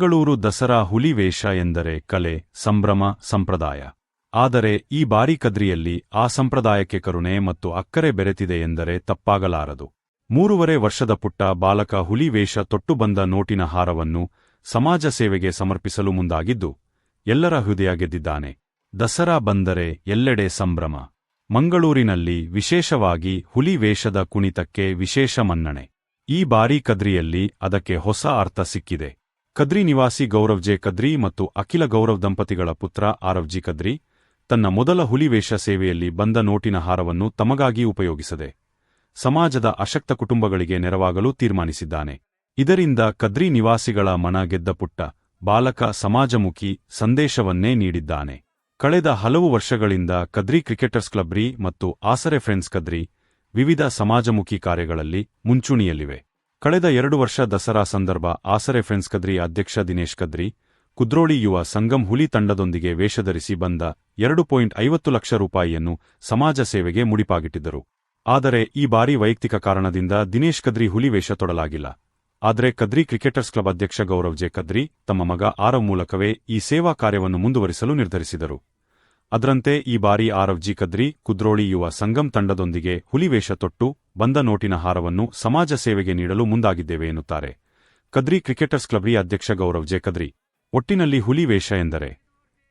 ಮಂಗಳೂರು ದಸರಾ ಹುಲಿ ವೇಷ ಎಂದರೆ ಕಲೆ, ಸಂಭ್ರಮ, ಸಂಪ್ರದಾಯ. ಆದರೆ ಈ ಬಾರಿ ಕದ್ರಿಯಲ್ಲಿ ಆ ಸಂಪ್ರದಾಯಕ್ಕೆ ಕರುಣೆ ಮತ್ತು ಅಕ್ಕರೆ ಬೆರೆತಿದೆ ಎಂದರೆ ತಪ್ಪಾಗಲಾರದು. 3.5 ವರ್ಷದ ಪುಟ್ಟ ಬಾಲಕ ಹುಲಿ ವೇಷ ತೊಟ್ಟು ಬಂದ ನೋಟಿನ ಹಾರವನ್ನು ಸಮಾಜ ಸೇವೆಗೆ ಸಮರ್ಪಿಸಲು ಮುಂದಾಗಿದ್ದು, ಎಲ್ಲರ ಹೃದಯ ಗೆದ್ದಿದ್ದಾನೆ. ದಸರಾ ಬಂದರೆ ಎಲ್ಲೆಡೆ ಸಂಭ್ರಮ. ಮಂಗಳೂರಿನಲ್ಲಿ ವಿಶೇಷವಾಗಿ ಹುಲಿ ವೇಷದ ಕುಣಿತಕ್ಕೆ ವಿಶೇಷ ಮನ್ನಣೆ. ಈ ಬಾರಿ ಕದ್ರಿಯಲ್ಲಿ ಅದಕ್ಕೆ ಹೊಸ ಅರ್ಥ ಸಿಕ್ಕಿದೆ. ಕದ್ರಿ ನಿವಾಸಿ ಗೌರವ್ ಜೆ ಕದ್ರಿ ಮತ್ತು ಅಖಿಲ ಗೌರವ್ ದಂಪತಿಗಳ ಪುತ್ರ ಆರವ್ ಜಿ ಕದ್ರಿ ತನ್ನ ಮೊದಲ ಹುಲಿವೇಷ ಸೇವೆಯಲ್ಲಿ ಬಂದ ನೋಟಿನ ಹಾರವನ್ನು ತಮಗಾಗಿ ಉಪಯೋಗಿಸದೆ ಸಮಾಜದ ಅಶಕ್ತ ಕುಟುಂಬಗಳಿಗೆ ನೆರವಾಗಲು ತೀರ್ಮಾನಿಸಿದ್ದಾನೆ. ಇದರಿಂದ ಕದ್ರಿ ನಿವಾಸಿಗಳ ಮನ ಗೆದ್ದ ಪುಟ್ಟ ಬಾಲಕ ಸಮಾಜಮುಖಿ ಸಂದೇಶವನ್ನೇ ನೀಡಿದ್ದಾನೆ. ಕಳೆದ ಹಲವು ವರ್ಷಗಳಿಂದ ಕದ್ರಿ ಕ್ರಿಕೆಟರ್ಸ್ ಕ್ಲಬ್ ರಿ ಮತ್ತು ಆಸರೆ ಫ್ರೆಂಡ್ಸ್ ಕದ್ರಿ ವಿವಿಧ ಸಮಾಜಮುಖಿ ಕಾರ್ಯಗಳಲ್ಲಿ ಮುಂಚೂಣಿಯಲ್ಲಿವೆ. ಕಳೆದ 2 ವರ್ಷ ದಸರಾ ಸಂದರ್ಭ ಆಸರೆ ಫ್ರೆಂಡ್ಸ್ ಕದ್ರಿ ಅಧ್ಯಕ್ಷ ದಿನೇಶ್ ಕದ್ರಿ ಕುದ್ರೋಳಿ ಯುವ ಸಂಗಮ್ ಹುಲಿ ತಂಡದೊಂದಿಗೆ ವೇಷಧರಿಸಿ ಬಂದ 2.50 ಲಕ್ಷ ರೂಪಾಯಿಯನ್ನು ಸಮಾಜ ಸೇವೆಗೆ ಮುಡಿಪಾಗಿಟ್ಟಿದ್ದರು. ಆದರೆ ಈ ಬಾರಿ ವೈಯಕ್ತಿಕ ಕಾರಣದಿಂದ ದಿನೇಶ್ ಕದ್ರಿ ಹುಲಿ ವೇಷ ತೊಡಲಾಗಿಲ್ಲ. ಆದರೆ ಕದ್ರಿ ಕ್ರಿಕೆಟರ್ಸ್ ಕ್ಲಬ್ ಅಧ್ಯಕ್ಷ ಗೌರವ್ ಜೆ ಕದ್ರಿ ತಮ್ಮ ಮಗ ಆರವ್ ಮೂಲಕವೇ ಈ ಸೇವಾ ಕಾರ್ಯವನ್ನು ಮುಂದುವರಿಸಲು ನಿರ್ಧರಿಸಿದರು. ಅದರಂತೆ ಈ ಬಾರಿ ಆರವ್ ಜಿ ಕದ್ರಿ ಕುದ್ರೋಳಿ ಯುವ ಸಂಗಮ್ ತಂಡದೊಂದಿಗೆ ಹುಲಿವೇಷ ತೊಟ್ಟು ಬಂದ ನೋಟಿನ ಹಾರವನ್ನು ಸಮಾಜ ಸೇವೆಗೆ ನೀಡಲು ಮುಂದಾಗಿದ್ದೇವೆ ಎನ್ನುತ್ತಾರೆ ಕದ್ರಿ ಕ್ರಿಕೆಟರ್ಸ್ ಕ್ಲಬ್ ರಿ ಅಧ್ಯಕ್ಷ ಗೌರವ್ ಜೆ ಕದ್ರಿ. ಒಟ್ಟಿನಲ್ಲಿ ಹುಲಿ ವೇಷ ಎಂದರೆ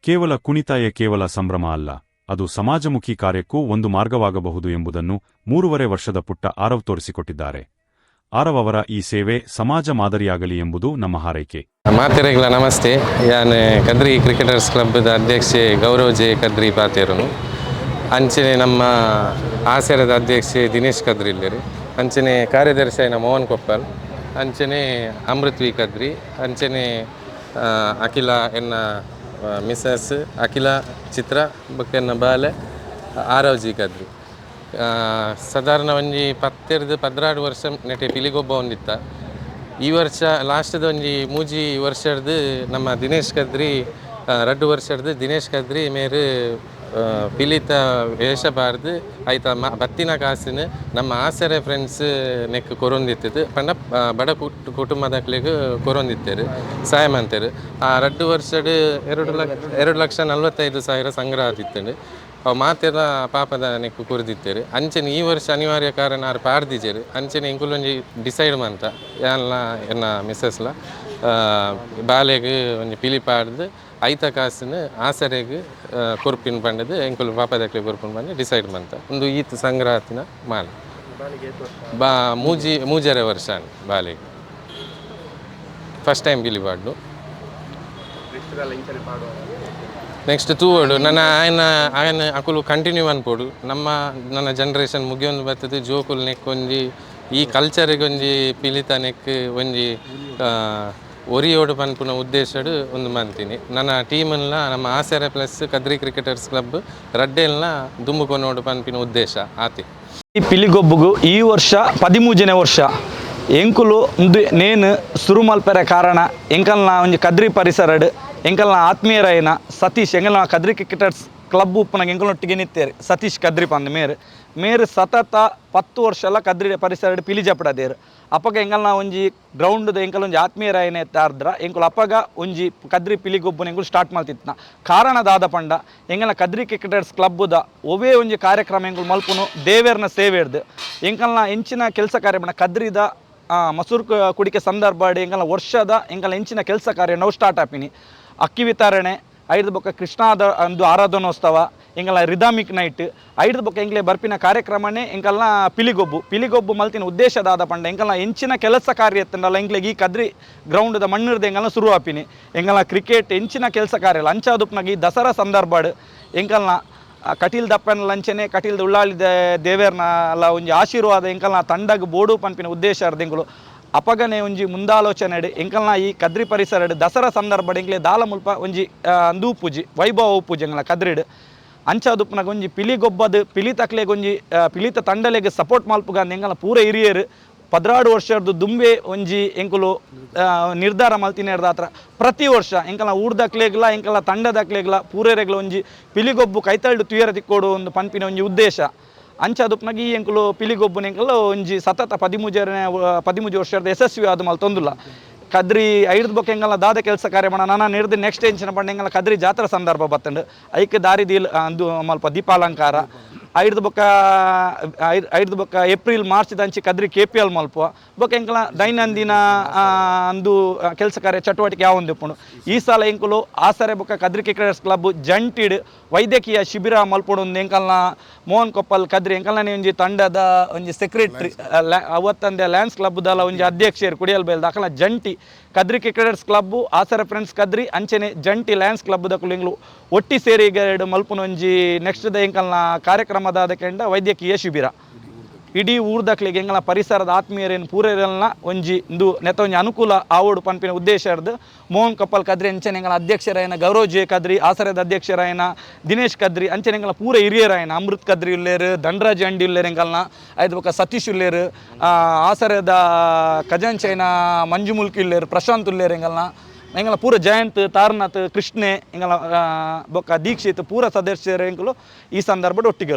ಕೇವಲ ಕುಣಿತಾಯೇ ಕೇವಲ ಸಂಭ್ರಮ ಅಲ್ಲ, ಅದು ಸಮಾಜಮುಖಿ ಕಾರ್ಯಕ್ಕೂ ಒಂದು ಮಾರ್ಗವಾಗಬಹುದು ಎಂಬುದನ್ನು 3.5 ವರ್ಷದ ಪುಟ್ಟ ಆರವ್ ತೋರಿಸಿಕೊಟ್ಟಿದ್ದಾರೆ. ಆರವ್ ಅವರ ಈ ಸೇವೆ ಸಮಾಜ ಮಾದರಿಯಾಗಲಿ ಎಂಬುದು ನಮ್ಮ ಹಾರೈಕೆ. ಮಾತೆರೆಗಳ ನಮಸ್ತೆ. ಯಾನ್ ಕದ್ರಿ ಕ್ರಿಕೆಟರ್ಸ್ ಕ್ಲಬ್ದ ಅಧ್ಯಕ್ಷೆ ಗೌರವ್ ಜೆ ಕದ್ರಿ ಪಾತೇರನು. ಅಂಚನೆ ನಮ್ಮ ಆಸರದ ಅಧ್ಯಕ್ಷೆ ದಿನೇಶ್ ಕದ್ರಿ ಇಲ್ಲರಿ. ಅಂಚನೆ ಕಾರ್ಯದರ್ಶಿ ಆಯ್ನ ಮೋಹನ್ ಕೊಪ್ಪಲ್. ಅಂಚನೆ ಅಮೃತ್ವಿ ಕದ್ರಿ. ಅಂಚನೆ ಅಖಿಲ ಎನ್ನ ಮಿಸಸ್ ಅಖಿಲ ಚಿತ್ರ ಬೊಕ್ಕೆನ್ನ ಬಾಲೆ ಆರವ್ ಜಿ ಕದ್ರಿ. ಸಾಧಾರಣ ಒಂಜಿ 16 ವರ್ಷ ನೆಟೆ ಪಿಲಿಗೊಬ್ಬ ಒಂದಿತ್ತ. ಈ ವರ್ಷ ಲಾಸ್ಟ್ದ ಒಂಜಿ ಮೂಜಿ ವರ್ಷದ ನಮ್ಮ ದಿನೇಶ್ ಕದ್ರಿ 2 ವರ್ಷದ ದಿನೇಶ್ ಕದ್ರಿ ಮೇರು ಪಿಲಿತ ವೇಷ ಬಾರ್ದು ಆಯ್ತ ಬತ್ತಿನ ಕಾಸಿನ ನಮ್ಮ ಆಸರೆ ಫ್ರೆಂಡ್ಸ್ ನೆಕ್ ಕೊರೊಂದಿತ್ತದು ಪಂಡ ಬಡ ಕುಟುಂಬದಕ್ಲಿಗೆ ಕೊರೊಂದಿತ್ತೇರು ಸಹಾಯ ಮಾಡ್ತೇರು. ಆ 2 ವರ್ಷದ 2,45,000 ಸಂಗ್ರಹ ಆತಿತ್ತು. ಅವು ಮಾತೆಲ್ಲ ಪಾಪದ ನೆಕ್ಕು ಕುರಿದಿತ್ತೇರು. ಅಂಚನೆ ಈ ವರ್ಷ ಅನಿವಾರ್ಯ ಕಾರಣ ಅವ್ರು ಪಾಡ್ದಿದ್ದೇರು. ಅಂಚನೆ ಇಂಕುಲೊಂಜಿ ಡಿಸೈಡ್ ಮಂತ ಯಾನ್ಲ ಎನ್ನ ಮಿಸ್ಸಸ್ಲ ಬಾಲೆಗೆ ಒಂಜಿ ಪಿಲಿ ಪಾಡ್ದು ಐತ ಕಾಸಿನ ಆಸರೆಗೆ ಕೊರ್ಪಿನ ಪಂಡದು ಎಂಕುಲು ಪಾಪದಕ್ಲೆ ಕೊರ್ಪಿನ ಪಂಡ ಡಿಸೈಡ್ ಮಂತ ಒಂದು ಈತ್ ಸಂಗ್ರಹತಿನ ಮಾಲೆ ಮೂಜರೆ ವರ್ಷ ಬಾಲೆಗೆ ಫಸ್ಟ್ ಟೈಮ್ ಪಿಲಿ ಪಾಡ್ದು. ನೆಕ್ಸ್ಟ್ ತೂವಡು ನನ್ನ ఆయన ಅಕುಲು ಕಂಟಿನ್ಯೂ ಅನ್ಪೋಡು. ನನ್ನ ಜನ್ರೇಷನ್ ಮುಗಿಯೊಂದು ಬರ್ತದೆ ಜೋಕುಲು ನೆಕ್ಕೊಂಜಿ ಈ ಕಲ್ಚರಿಗೆ ಒಂಜಿ ಪಿಲಿತ ನೆಕ್ ಒಂಜಿ ಒರಿಯೋಡು ಪನ್ಪುನ ಉದ್ದೇಶಡು ಒಂದು ಮಂತೀನಿ. ನನ್ನ ಟೀಮನ್ನ ನಮ್ಮ ಆಸರೆ ಪ್ಲಸ್ ಕದ್ರಿ ಕ್ರಿಕೆಟರ್ಸ್ ಕ್ಲಬ್ ರಡ್ಡೆಲ್ನ ದುಂಬುಕೊನೋಡು ಪನ್ಪಿನ ಉದ್ದೇಶ ಆತಿ. ಈ ಪಿಲಿಗೊಬ್ಬುಗು ಈ ವರ್ಷ 13ನೇ ವರ್ಷ ಎಂಕುಲು ನೇನು ಶುರು ಮಲ್ಪೆರೆ ಕಾರಣ ಎಂಕಲ್ನ ಒಂಜಿ ಕದ್ರಿ ಪರಿಸರಡು ಎಂಕಲ್ನ ಆತ್ಮೀಯರಾಯಿನ ಸತೀಶ್ ಎಂಕಲ್ನ ಕದ್ರಿ ಕ್ರಿಕೆಟರ್ಸ್ ಕ್ಲಬ್ ಉಪ್ಪುನಾಗ ಎಂಕಲ್ನೊಟ್ಟಿಗೆ ನಿತ್ತೇರು ಸತೀಶ್ ಕದ್ರಿ ಪಂದ್ ಮೇರು ಸತತ 10 ವರ್ಷ ಎಲ್ಲ ಕದ್ರಿ ಪರಿಸರ ಪಿಲಿ ಜಪಡದೇರು. ಅಪ್ಪಗ ಎಂಕಲ್ನ ಒಂಜಿ ಗ್ರೌಂಡ್ದ ಎಂಕಲ್ ಒಂಜಿ ಆತ್ಮೀಯರಾಯನ ಎತ್ತಾರ್ದ್ರ ಎಂಕುಲು ಅಪ್ಪಗ ಒಂಜಿ ಕದ್ರಿ ಪಿಲಿಗೊಬ್ಬನ ಎಂಕುಲು ಸ್ಟಾರ್ಟ್ ಮಾಡ್ತಿತ್ನ ಕಾರಣದಾದ ಪಂಡ ಎಂಕಲ್ನ ಕದ್ರಿ ಕ್ರಿಕೆಟರ್ಸ್ ಕ್ಲಬ್ದ ಒವೇ ಒಂಜಿ ಕಾರ್ಯಕ್ರಮ ಎಂಕುಲು ಮಲ್ಪುನು ದೇವೇರ್ನ ಸೇವೆರ್ದು ಎಂಕಲ್ನ ಹೆಂಚಿನ ಕೆಲಸ ಕಾರ್ಯ ಬಣ್ಣ ಕದ್ರಿದ ಮಸೂರು ಕುಡಿಕೆ ಸಂದರ್ಭ ಎಂಕಲ್ನ ವರ್ಷದ ಎಂಕಲ್ನ ಹೆಂಚಿನ ಕೆಲಸ ಕಾರ್ಯ ನಾವು ಸ್ಟಾರ್ಟ್ ಆಪಿನಿ. ಅಕ್ಕಿ ವಿತರಣೆ ಐದು ಬೊಕ್ಕ ಕೃಷ್ಣಾದ ಒಂದು ಆರಾಧನೋತ್ಸವ ಎಂಕಲ್ನ ರಿದಮಿಕ್ ನೈಟ್ ಐದು ಬೊಕ್ಕ ಎಂಕ್ಲೆ ಬರ್ಪಿನ ಕಾರ್ಯಕ್ರಮನೇ ಎಂಕಲ್ನ ಪಿಲಿಗೊಬ್ಬು ಮಲ್ತಿನ ಉದ್ದೇಶದಾದ ಪಂಡ ಎಂಕಲ್ನ ಹೆಂಚಿನ ಕೆಲಸ ಕಾರ್ಯ ಎತ್ತಂಡಲ್ಲ ಎಂಕ್ಲೆಗೆ ಈ ಕದ್ರಿ ಗ್ರೌಂಡ್ದ ಮಣ್ಣಿರ್ದು ಎಂಕಲ್ನ ಶುರು ಆಪಿನಿ. ಎಂಕಲ್ನ ಕ್ರಿಕೆಟ್ ಹೆಂಚಿನ ಕೆಲಸ ಕಾರ್ಯ ಅಲ್ಲ ಅಂಚಾದುಪ್ನಾಗ ಈ ದಸರಾ ಸಂದರ್ಭಡ್ ಎಂಕಲ್ನ ಕಟೀಲ್ ದಪ್ಪನ ಲಂಚನೆ ಕಟೀಲ್ದ ಉಳ್ಳಾಳಿದ ದೇವೇರ್ನ ಅಲ್ಲ ಒಂಜಿ ಆಶೀರ್ವಾದ ಎಂಕಲ್ನ ತಂಡಗ್ ಬೋಡು ಪನ್ಪಿನ ಉದ್ದೇಶ ಅರ್ದೆಂಕುಲು ಅಪಗನೆ ಒಂಜಿ ಮುಂದಾಲೋಚನೆ ಎಂಕಲ್ನ ಈ ಕದ್ರಿ ಪರಿಸರ ದಸರಾ ಸಂದರ್ಭ ಎಂಕ್ಲೆ ದಾಲ ಮುಲ್ಪ ಒಂಜಿ ಅಂದು ಪೂಜಿ ವೈಭವ ಪೂಜೆ ಎಂಕಲ್ನ ಕದ್ರಿಡ್ ಅಂಚಾದುಪ್ನಾಗ ಒಂಜಿ ಪಿಲಿಗೊಬ್ಬದು ಪಿಲಿ ತಕ್ಲೆಗೆ ಒಂಜಿ ಪಿಲಿತ ತಂಡಲೆಗೆ ಸಪೋರ್ಟ್ ಮಲ್ಪುಗ ಎಂಕಲ್ನ ಪೂರ ಹಿರಿಯರು 16 ವರ್ಷದ ದುಂಬೆ ಒಂಜಿ ಎಂಕುಲು ನಿರ್ಧಾರ ಮಲ್ತಿನೇರ್ದ ಹತ್ರ ಪ್ರತಿ ವರ್ಷ ಎಂಕಲ್ನ ಊರ್ದಕ್ಲೆಗ್ಲ ಎಂಕಲ್ನ ತಂಡದಕ್ಲೆಗ್ಲ ಪೂರೆರೆಗ್ಲ ಒಂಜಿ ಪಿಲಿಗೊಬ್ಬು ಕೈತಳ್ಳು ತುಯರ ತಿಕ್ಕೋಡು ಒಂದು ಪನ್ಪಿನ ಒಂಜಿ ಉದ್ದೇಶ ಅಂಚಾದುಪ್ನಾಗ ಈ ಎಂಕುಲು ಪಿಲಿಗೊಬ್ಬನ ಎಂಕಲ್ ಒಂಜಿ ಸತತ 13 ವರ್ಷದ ಯಶಸ್ವಿ ಆದ ಮಲ್ ತೊಂದುಲ್ಲ. ಕದ್ರಿ ಐದು ಬೊಕ್ಕ ಎಂಗಲ್ಲ ದಾದ ಕೆಲಸ ಕಾರ್ಯ ಮಾಡ ನಾನು ನಿರ್ದಿ ನೆಕ್ಸ್ಟ್ ಎಂಚಿನ ಪಂಡ ಎಂಗಲ್ಲ ಕದ್ರಿ ಜಾತ್ರೆ ಸಂದರ್ಭ ಬತ್ತಂಡು ಐಕ್ ದಾರಿ ದೀಲ್ ಅಂದು ಮಲ್ಪ ದೀಪಾಲಂಕಾರ ಐದು ಬೊಕ್ಕ ಏಪ್ರಿಲ್ ಮಾರ್ಚ್ ದಂಚಿ ಕದ್ರಿ KPL ಮಲ್ಪುವ ಬೊಕ್ಕ ಎಂಕಲ ದೈನಂದಿನ ಅಂದು ಕೆಲಸ ಕಾರ್ಯ ಚಟುವಟಿಕೆ ಯಾವೊಂದು ಇಪ್ಪುಂಡು ಈ ಸಲ ಎಂಕುಲು ಆಸರೆ ಬೊಕ್ಕ ಕದ್ರಿ ಕ್ರಿಕೆಟರ್ಸ್ ಕ್ಲಬ್ ಜಂಟಿಡ್ ವೈದ್ಯಕೀಯ ಶಿಬಿರ ಮಲ್ಪೊಡು ಒಂದು ಎಂಕಲ್ನ ಮೋಹನ್ ಕೊಪ್ಪಲ್ ಕದ್ರಿ ಎಂಕಲ್ನ ಒಂಜಿ ತಂಡದ ಒಂಜಿ ಸೆಕ್ರೆಟರಿ ಅವತ್ತಂದೆ ಲ್ಯಾನ್ಸ್ ಕ್ಲಬ್ ದಲ ಒಂಜಿ ಅಧ್ಯಕ್ಷರು ಕುಡಿಯಲ್ ಬೇಲ್ ದಾಖಲ ಜಂಟಿ ಕದ್ರಿ ಕ್ರಿಕೆಟರ್ಸ್ ಕ್ಲಬ್ ಆಸರೆ ಫ್ರೆಂಡ್ಸ್ ಕದ್ರಿ ಅಂಚನೆ ಜಂಟಿ ಲ್ಯಾನ್ಸ್ ಕ್ಲಬ್ ದಕ್ಕಲು ಎಂಗ್ಲು ಒಟ್ಟಿ ಸೇರಿ ಮಲ್ಪುನ ಒಂಜಿ ನೆಕ್ಸ್ಟ್ ದ ಎಂಕಲ್ನ ಕಾರ್ಯಕ್ರಮದ ಅದಕ್ಕೆಂಡ ವೈದ್ಯಕೀಯ ಶಿಬಿರ ಇಡೀ ಊರ್ದಕ್ಲಿಗೆ ಎಂಗಳ ಪರಿಸರದ ಆತ್ಮೀಯರೇನು ಪೂರೈರಲ್ನ ಒಂಜಿ ಇಂದು ನೆತ್ತ ಒಂಜಿ ಅನುಕೂಲ ಆವೋಡು ಪನ್ಪಿನ ಉದ್ದೇಶ ಇರ್ದು ಮೋಹನ್ ಕೊಪ್ಪಲ್ ಕದ್ರಿ ಅಂಚನೆ ಎಂಗಳ ಅಧ್ಯಕ್ಷರಾಯನ ಗೌರವ್ ಜೆ ಕದ್ರಿ ಆಸರದ ಅಧ್ಯಕ್ಷರಾಯನ ದಿನೇಶ್ ಕದ್ರಿ ಅಂಚನೆ ಎಂಗಳ ಪೂರ ಹಿರಿಯರಾಯನ ಅಮೃತ್ ಕದ್ರಿ ಉಲ್ಲೇರು ದಂಡರಾಜ್ ಅಂಡಿ ಉಲ್ಲೇರು ಎಂಕಲ್ನ ಐದು ಬೊಕ್ಕ ಸತೀಶ್ ಉಲ್ಲೇರು ಆಸರದ ಖಜಾಂಚೈನ ಮಂಜು ಮುಲ್ಕಿ ಉಲ್ಲೇರು ಪ್ರಶಾಂತ್ ಉಲ್ಲೇರು ಎಂಗಲ ಪೂರ ಜಯಂತ್ ತಾರನಾಥ್ ಕೃಷ್ಣೆ ಎಂಗಲ ಬೊಕ್ಕ ದೀಕ್ಷಿತ್ ಪೂರ ಸದಸ್ಯರು ಎಂಕಲು ಈ ಸಂದರ್ಭದ ಒಟ್ಟಿಗೆ